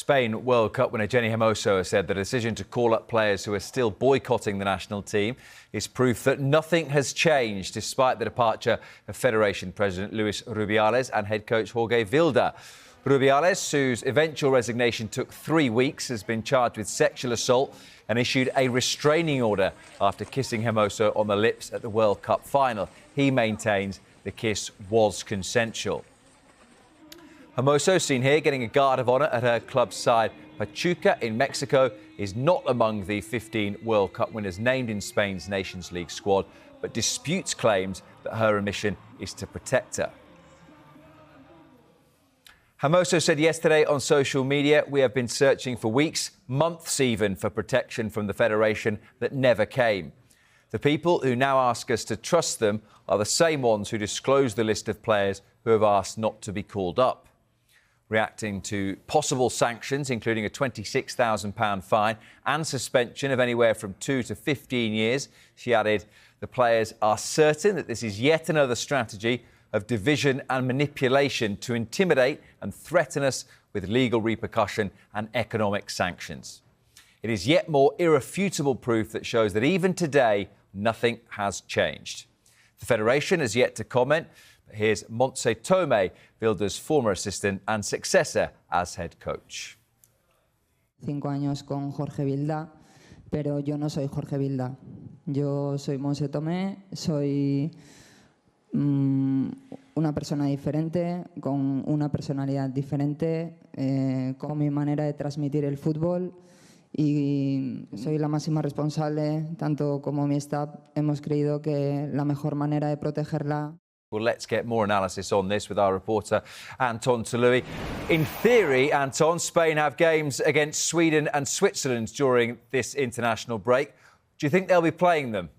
Spain World Cup winner Jenni Hermoso has said the decision to call up players who are still boycotting the national team is proof that nothing has changed despite the departure of Federation President Luis Rubiales and head coach Jorge Vilda. Rubiales, whose eventual resignation took 3 weeks, has been charged with sexual assault and issued a restraining order after kissing Hermoso on the lips at the World Cup final. He maintains the kiss was consensual. Hermoso, seen here getting a guard of honour at her club's side Pachuca in Mexico, is not among the 15 World Cup winners named in Spain's Nations League squad, but disputes claims that her mission is to protect her. Hermoso said yesterday on social media, "We have been searching for weeks, months even, for protection from the Federation that never came. The people who now ask us to trust them are the same ones who disclosed the list of players who have asked not to be called up." Reacting to possible sanctions, including a £26,000 fine and suspension of anywhere from 2 to 15 years, she added, "The players are certain that this is yet another strategy of division and manipulation to intimidate and threaten us with legal repercussion and economic sanctions. It is yet more irrefutable proof that shows that even today, nothing has changed." The Federation has yet to comment. Here's Montse Tomé, Vilda's former assistant and successor as head coach. 5 años con Jorge Vilda, pero yo no soy Jorge Vilda. Yo soy Montse Tomé, soy una persona diferente, con una personalidad diferente, con mi manera de transmitir el fútbol, y soy la máxima responsable, tanto como mi staff hemos creído que la mejor manera de protegerla. Well, let's get more analysis on this with our reporter, Anton Tolui. In theory, Anton, Spain have games against Sweden and Switzerland during this international break. Do you think they'll be playing them?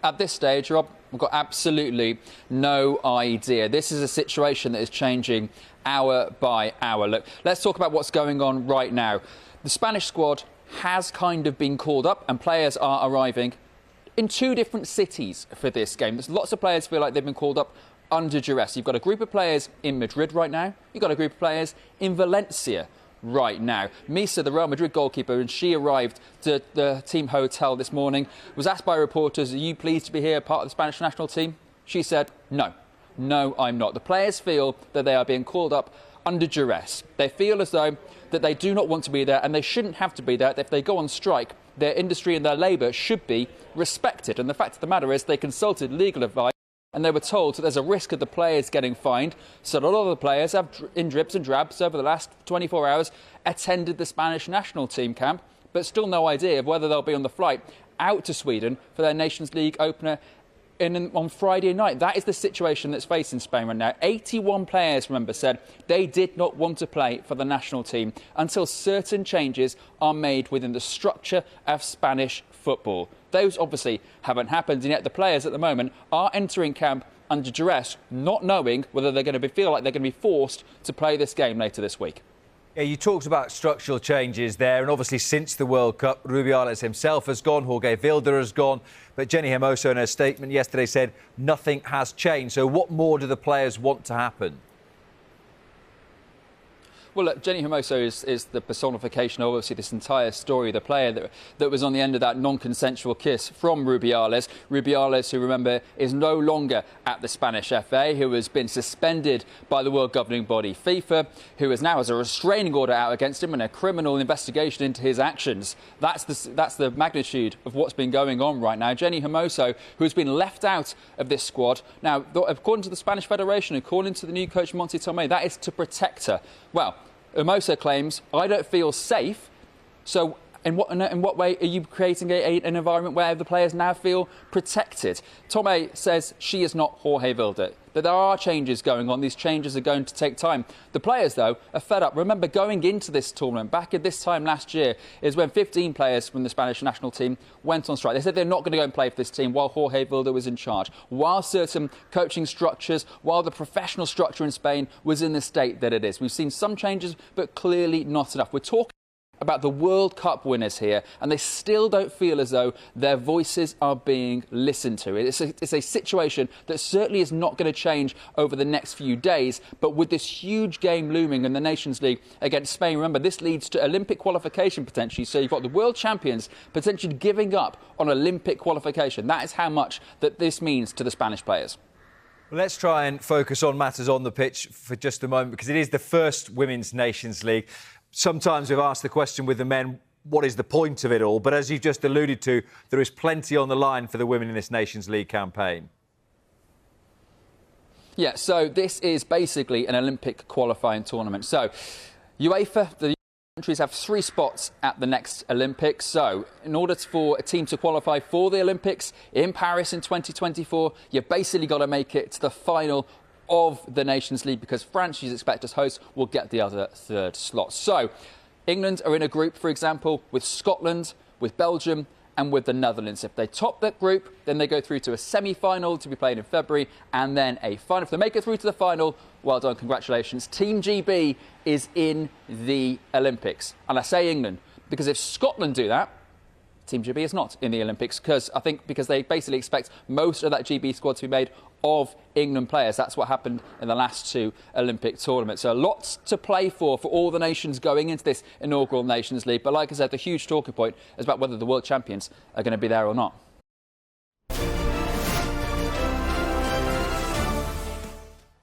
At this stage, Rob, we've got absolutely no idea. This is a situation that is changing hour by hour. Look, let's talk about what's going on right now. The Spanish squad has kind of been called up and players are arriving in 2 different cities for this game. There's lots of players feel like they've been called up under duress. You've got a group of players in Madrid right now. You've got a group of players in Valencia right now. Misa, the Real Madrid goalkeeper, and she arrived to the team hotel this morning, was asked by reporters, "Are you pleased to be here, part of the Spanish national team?" She said, "No, I'm not." The players feel that they are being called up under duress. They feel as though that they do not want to be there and they shouldn't have to be there. If they go on strike, their industry and their labour should be respected. And the fact of the matter is they consulted legal advice and they were told that there's a risk of the players getting fined. So a lot of the players have, in drips and drabs over the last 24 hours, attended the Spanish national team camp, but still no idea of whether they'll be on the flight out to Sweden for their Nations League opener on Friday night. That is the situation that's facing Spain right now. 81 players, remember, said they did not want to play for the national team until certain changes are made within the structure of Spanish football. Those obviously haven't happened, and yet the players at the moment are entering camp under duress, not knowing whether they're going to feel like they're going to be forced to play this game later this week. Yeah, you talked about structural changes there, and obviously since the World Cup, Rubiales himself has gone, Jorge Vilda has gone, but Jenni Hermoso in her statement yesterday said nothing has changed. So what more do the players want to happen? Well, look, Jenni Hermoso is the personification of obviously this entire story. The player that was on the end of that non-consensual kiss from Rubiales. Rubiales, who, remember, is no longer at the Spanish FA, who has been suspended by the world governing body FIFA, who is now has a restraining order out against him and a criminal investigation into his actions. That's the magnitude of what's been going on right now. Jenni Hermoso, who has been left out of this squad. Now, according to the Spanish Federation, according to the new coach Montse Tomé, that is to protect her. Well, Hermoso claims, "I don't feel safe." So in what way are you creating an environment where the players now feel protected? Tomé says she is not Jorge Vilda, that there are changes going on. These changes are going to take time. The players, though, are fed up. Remember, going into this tournament, back at this time last year, is when 15 players from the Spanish national team went on strike. They said they're not going to go and play for this team while Jorge Vilda was in charge, while certain coaching structures, while the professional structure in Spain was in the state that it is. We've seen some changes, but clearly not enough. We're talking about the World Cup winners here, and they still don't feel as though their voices are being listened to. It's a situation that certainly is not going to change over the next few days, but with this huge game looming in the Nations League against Spain, remember, this leads to Olympic qualification potentially, so you've got the world champions potentially giving up on Olympic qualification. That is how much that this means to the Spanish players. Let's try and focus on matters on the pitch for just a moment, because it is the first Women's Nations League. Sometimes we've asked the question with the men, what is the point of it all? But as you've just alluded to, there is plenty on the line for the women in this Nations League campaign. Yeah, so this is basically an Olympic qualifying tournament. So UEFA, the countries have 3 spots at the next Olympics. So in order for a team to qualify for the Olympics in Paris in 2024, you've basically got to make it to the final of the Nations League, because France, who's expected as host, will get the other 3rd slot. So England are in a group, for example, with Scotland, with Belgium and with the Netherlands. If they top that group, then they go through to a semi-final to be played in February, and then a final. If they make it through to the final, well done, congratulations. Team GB is in the Olympics. And I say England because if Scotland do that, Team GB is not in the Olympics, because they basically expect most of that GB squad to be made of England players. That's what happened in the last 2 Olympic tournaments. So lots to play for all the nations going into this inaugural Nations League. But like I said, the huge talking point is about whether the world champions are going to be there or not.